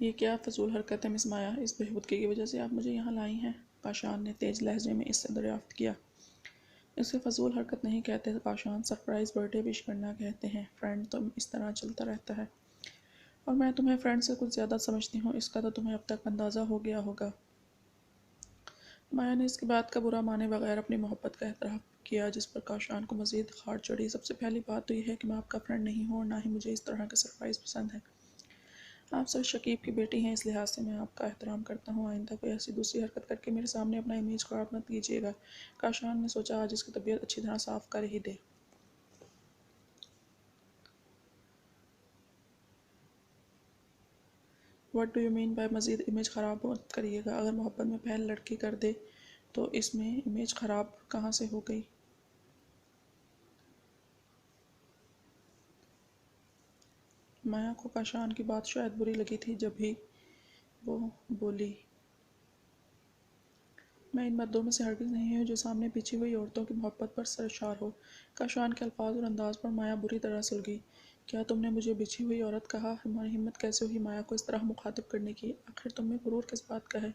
ये क्या फजूल हरकत है मिस माया, इस बेहूदगी की वजह से आप मुझे यहाँ लाई हैं? काशान ने तेज लहजे में इससे दरियाफ्त किया। इसे फजूल हरकत नहीं कहते काशान, सरप्राइज़ बर्थडे विश करना कहते हैं। फ्रेंड तो इस तरह चलता रहता है, और मैं तुम्हें फ्रेंड से कुछ ज़्यादा समझती हूँ, इसका तो तुम्हें अब तक अंदाज़ा हो गया होगा। माया ने इसकी बात का बुरा माने बगैर अपनी मोहब्बत का एतराफ़ किया, जिस पर काशान को मज़ीद खार चढ़ी। सबसे पहली बात तो यह है कि मैं आपका फ्रेंड नहीं हूँ और ना ही मुझे इस तरह का सरप्राइज़ पसंद है। आप सर शकीब की बेटी हैं, इस लिहाज से मैं आपका एहतराम करता हूँ। आइंदा कोई ऐसी दूसरी हरकत करके मेरे सामने अपना इमेज ख़राब मत कीजिएगा। काशान ने सोचा आज इसकी तबीयत अच्छी तरह साफ़ कर ही दे। What do you mean by मज़ीद इमेज ख़राब मत करिएगा? अगर मोहब्बत में पहल लड़की कर दे तो इसमें इमेज ख़राब कहाँ से हो गई? माया को काशान की बात शायद बुरी लगी थी, जब भी वो बोली, मैं इन मर्दों में से हरगिज़ नहीं हूँ जो सामने पीछी हुई औरतों की मोहब्बत पर सरशार हो। काशान के अल्फाज और अंदाज पर माया बुरी तरह सुलगी। क्या तुमने मुझे बिछी हुई औरत कहा? हमारी हिम्मत कैसे हुई माया को इस तरह मुखातिब करने की? आखिर तुम में गुरूर किस बात का है?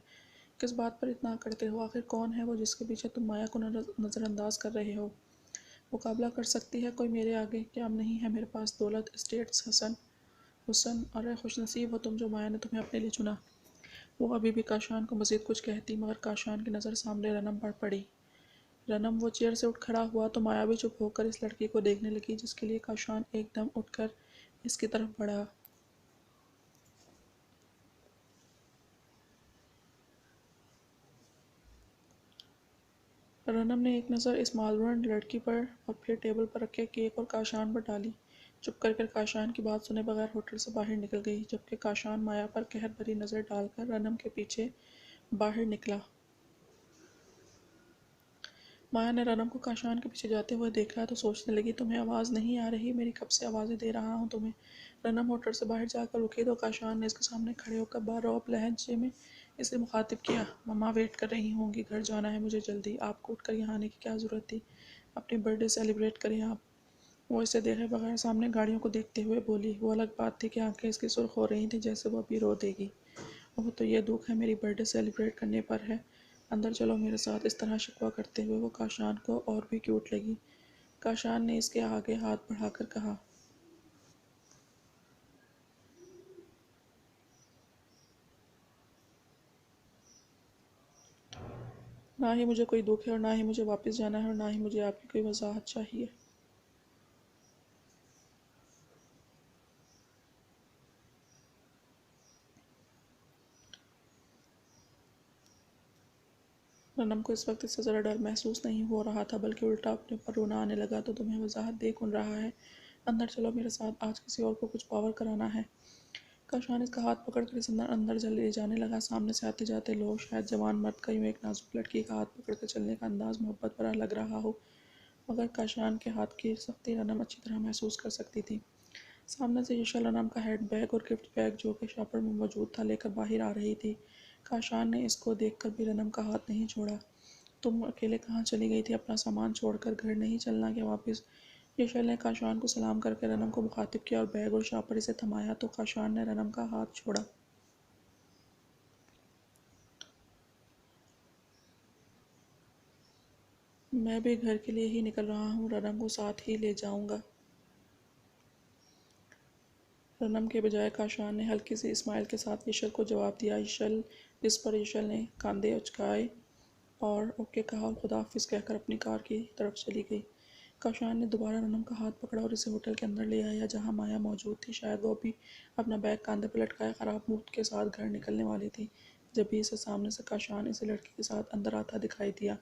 किस बात पर इतना करते हो? आखिर कौन है वो जिसके पीछे तुम माया को नज़रअंदाज कर रहे हो? मुकाबला कर सकती है कोई मेरे आगे? क्या अब नहीं है मेरे पास दौलत, स्टेट्स, हसन हुसन? अरे खुशनसीब हो तुम जो माया ने तुम्हें अपने लिए चुना। वो अभी भी काशान को मज़ीद कुछ कहती, मगर काशान की नज़र सामने रनम पर पड़ी। रनम वो चेयर से उठ खड़ा हुआ तो माया भी चुप होकर इस लड़की को देखने लगी, जिसके लिए काशान एकदम उठकर इसकी तरफ बढ़ा। रनम ने एक नज़र इस मालूम लड़की पर और फिर टेबल पर रखे केक और काशान पर डाली। चुप कर काशान की बात सुने बगैर होटल से बाहर निकल गई, जबकि काशान माया पर कहर भरी नज़र डालकर रनम के पीछे बाहर निकला। माया ने रनम को काशान के पीछे जाते हुए देखा तो सोचने लगी, तुम्हें आवाज़ नहीं आ रही? मेरी कब से आवाज़ें दे रहा हूँ तुम्हें। रनम होटल से बाहर जाकर रुकी तो काशान ने इसके सामने खड़े होकर बारौब लहजे में इसे मुखातिब किया। मम्मा वेट कर रही होंगी, घर जाना है मुझे जल्दी। आपको उठकर यहाँ आने की क्या ज़रूरत थी? अपनी बर्थडे सेलिब्रेट करें आप। वो इसे देखे बगैर सामने गाड़ियों को देखते हुए बोली। वो अलग बात थी कि आंखें इसकी सुर्ख हो रही थी, जैसे वो अभी रो देगी। ओह, तो ये दुख है मेरी बर्थडे सेलिब्रेट करने पर है। अंदर चलो मेरे साथ। इस तरह शिकवा करते हुए वो काशान को और भी क्यूट लगी। काशान ने इसके आगे हाथ बढ़ाकर कहा, ना ही मुझे कोई दुख है और ना ही मुझे वापस जाना है और ना ही मुझे आपकी कोई वजाहत चाहिए। रनम को इस वक्त इससे ज़रा डर महसूस नहीं हो रहा था, बल्कि उल्टा अपने ऊपर रोना आने लगा। तो तुम्हें वजाहत दे कौन रहा है? अंदर चलो मेरे साथ, आज किसी और को कुछ पावर कराना है। काशान इसका हाथ पकड़कर इस अंदर अंदर ले जाने लगा। सामने से आते जाते लोग शायद जवान मर्द का यूँ एक नाजुक लड़की का हाथ पकड़कर चलने का अंदाज मोहब्बत भरा लग रहा हो, मगर काशान के हाथ की सख्ती रनम अच्छी तरह महसूस कर सकती थी। सामने से यशल रनम का हैंड बैग और गिफ्ट बैग, जो कि शॉपर में मौजूद था, लेकर बाहर आ रही थी। काशान ने इसको देखकर भी रनम का हाथ नहीं छोड़ा। तुम अकेले कहाँ चली गई थी? अपना सामान छोड़कर घर नहीं चलना क्या वापस? यशल ने काशान को सलाम करके रनम को मुखातिब किया और बैग और शॉपर इसे थमाया तो काशान ने रनम का हाथ छोड़ा। मैं भी घर के लिए ही निकल रहा हूँ, रनम को साथ ही ले जाऊँगा। रनम के बजाय काशान ने हल्की सी स्माइल के साथ यशल को जवाब दिया। यशल जिस पर यशल ने कंधे उचकाए और ओके कहा और खुदा हाफिज़ कहकर अपनी कार की तरफ चली गई। काशान ने दोबारा रनम का हाथ पकड़ा और इसे होटल के अंदर ले आया, जहाँ माया मौजूद थी। शायद वो भी अपना बैग कंधे पर लटकाए ख़राब मूड के साथ घर निकलने वाली थी, जब भी इसे सामने से काशान इसे लड़की के साथ अंदर आता दिखाई दिया।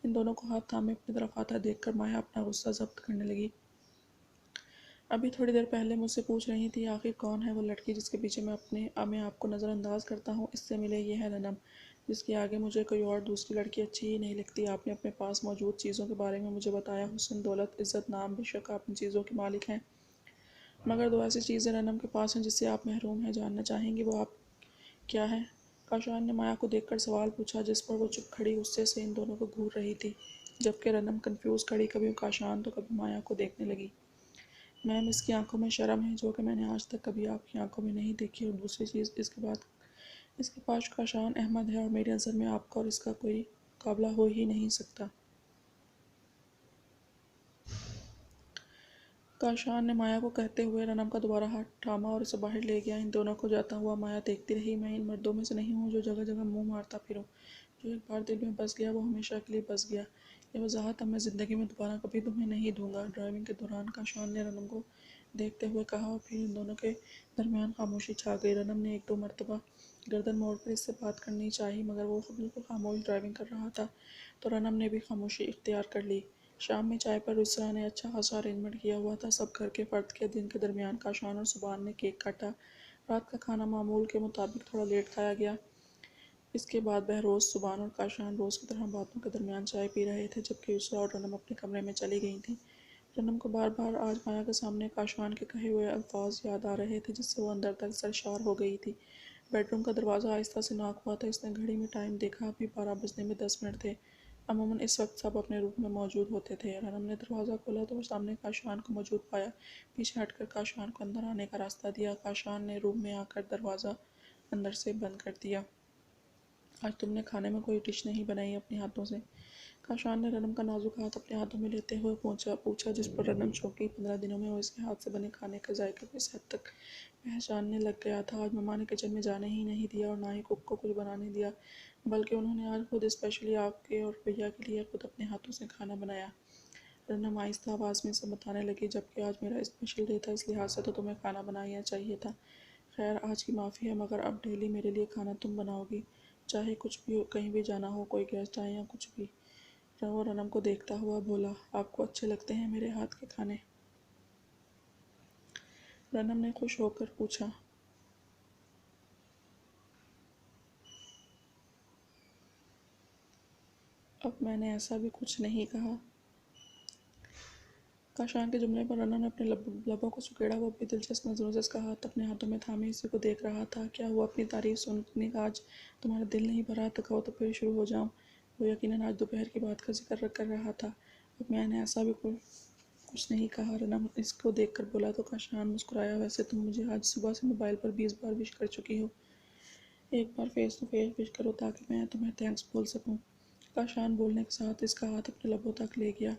इन दोनों को हाथ थामे अपनी तरफ आता देखकर माया अपना गुस्सा जब्त करने लगी। अभी थोड़ी देर पहले मुझसे पूछ रही थी आखिर कौन है वो लड़की जिसके पीछे मैं आपको नज़रअंदाज करता हूँ। इससे मिले ये है रनम, जिसके आगे मुझे कोई और दूसरी लड़की अच्छी ही नहीं लगती। आपने अपने पास मौजूद चीज़ों के बारे में मुझे बताया, हुस्न, दौलत, इज़्ज़त, नाम। बेशक आप इन चीज़ों के मालिक हैं, मगर दो ऐसी चीज़ें रनम के पास हैं जिससे आप महरूम हैं। जानना चाहेंगी वो आप क्या है? काशान ने माया को देखकर सवाल पूछा, जिस पर वो चुप खड़ी गुस्से से इन दोनों को घूर रही थी, जबकि रनम कन्फ्यूज़ खड़ी, कभी काशान तो कभी माया को देखने लगी। मैम, इसकी आंखों में शर्म है जो कि मैंने आज तक कभी आपकी आंखों में नहीं देखी, और दूसरी चीज़ इसके पास काशान अहमद है और मेरी नज़र में आपका और इसका कोई मुकाबला हो ही नहीं सकता। काशान ने माया को कहते हुए रनम का दोबारा हाथ थामा और उसे बाहर ले गया। इन दोनों को जाता हुआ माया देखती रही। मैं इन मर्दों में से नहीं हूँ जो जगह जगह मुंह मारता फिरूं। जो एक बार दिल में बस गया वो हमेशा के लिए बस गया। ये वजाहत अब मैं ज़िंदगी में दोबारा कभी तुम्हें नहीं दूंगा। ड्राइविंग के दौरान काशान ने रनम को देखते हुए कहा और फिर इन दोनों के दरमियान खामोशी छा गई। रनम ने एक दो मरतबा गर्दन मोड़कर इससे बात करनी चाहिए, मगर वो बिल्कुल खामोश ड्राइविंग कर रहा था, तो रनम ने भी खामोशी इख्तियार कर ली। शाम में चाय पर रुस्रा ने अच्छा खासा अरेंजमेंट किया हुआ था। सब घर के फर्द के दिन के दरमियान काशान और सुबान ने केक काटा। रात का खाना मामूल के मुताबिक थोड़ा लेट खाया गया। इसके बाद बहरोज़, सुबान और काशान रोज़ की तरह बातों के दरमियान चाय पी रहे थे, जबकि रुस्रा और रनम अपने कमरे में चली गई थी। रनम को बार बार आज माया के सामने काशान के कहे हुए अल्फाज याद आ रहे थे, जिससे वो अंदर तक सरशार हो गई थी। बेडरूम का दरवाज़ा आहिस्ता से नॉक हुआ था। इसने घड़ी में टाइम देखा। अभी 12 बजने में 10 मिनट थे। अमूमन इस वक्त सब अपने रूम में मौजूद होते थे। रनम ने दरवाज़ा खोला तो सामने काशान को मौजूद पाया। पीछे हटकर काशान को अंदर आने का रास्ता दिया। काशान ने रूम में आकर दरवाज़ा अंदर से बंद कर दिया। आज तुमने खाने में कोई डिश नहीं बनाई अपने हाथों से? काशान ने रनम का नाजुक हाथ अपने हाथों में लेते हुए पूछा, जिस पर रनम चौंकी। 15 दिनों में वो इसके हाथ से बने खाने के जायके को इस हद तक पहचानने लग गया था। आज मम्मा ने किचन में जाने ही नहीं दिया और ना ही कुक को कुछ बनाने दिया, बल्कि उन्होंने आज खुद स्पेशली आपके और भैया के लिए खुद अपने हाथों से खाना बनाया। रनम आहिस्ता आवाज़ में सब बताने लगी, जबकि आज मेरा स्पेशल डे था, इस लिहाज से तो तुम्हें खाना बनाना चाहिए था। खैर, आज की माफ़ी है, मगर अब डेली मेरे लिए खाना तुम बनाओगी, चाहे कुछ भी हो, कहीं भी जाना हो, कोई गेस्ट आए या कुछ भी। वो रनम को देखता हुआ बोला, आपको अच्छे लगते हैं मेरे हाथ के खाने? रनम ने खुश होकर पूछा। अब मैंने ऐसा भी कुछ नहीं कहा। काशान के जुमले पर रनम ने अपने लबों को सुकेड़ा। वो अपनी दिलचस्प नज़रों से इसका हाथ अपने हाथों में थामे इसी को देख रहा था। क्या हुआ, अपनी तारीफ सुनने का आज तुम्हारा दिल नहीं भरा? तो कहो तो फिर शुरू हो जाऊं। वो यकीनन आज दोपहर की बात का जिक्र कर रहा था। अब मैंने ऐसा भी कुछ नहीं कहा, रनम इसको देखकर बोला। तो काशान मुस्कुराया, वैसे तुम मुझे आज सुबह से मोबाइल पर 20 बार विश कर चुकी हो। एक बार फेस टू फेस विश करो ताकि मैं तुम्हें थैंक्स बोल सकूं। काशान बोलने के साथ इसका हाथ अपने लबों तक ले गया।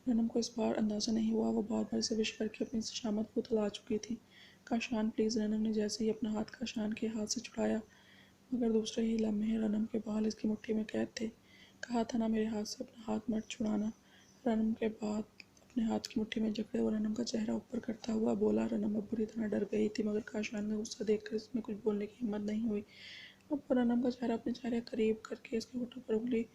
रनम को इस बार अंदाज़ा नहीं हुआ, वो बार बार इसे विश करके अपनी शामत को तला चुकी थी। काशान प्लीज़। रनम ने जैसे ही अपना हाथ काशान के हाथ से छुड़ाया, मगर दूसरे ही लम्हे रनम के बाल इसकी मुट्ठी में कैद थे। कहा था ना मेरे हाथ से अपना हाथ मत छुड़ाना। रनम के बाद अपने हाथ की मुट्ठी में जकड़े वो रनम का चेहरा ऊपर करता हुआ बोला। रनम अब बुरी तरह डर गई थी, मगर काशान का गुस्सा देखकर इसमें कुछ बोलने की हिम्मत नहीं हुई। अब वो रनम का चेहरा अपने चेहरे करीब करके इसके होठों पर उंगली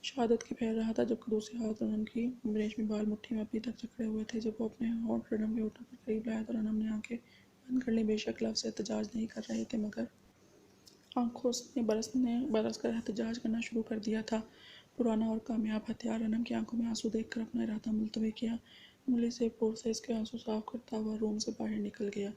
शहादत की फेर रहा था, जबकि दूसरे हाथ रनम की रेशमी बाल मुट्ठी में अभी तक जकड़े हुए थे। जब वो अपने होठ रनम के होठों पर करीब लाया तो रनम ने आंखें बंद कर ली। बेशक लफ्ज़ एहतजाज नहीं कर रहे थे, मगर आंखों ने बरस कर एहतजाज करना शुरू कर दिया था। पुराना और कामयाब हथियार। रनम की आंखों में आंसू देखकर अपना इरादा मुलतवी किया। उंगली से पोर से इसके आंसू साफ करता हुआ रूम से बाहर निकल गया।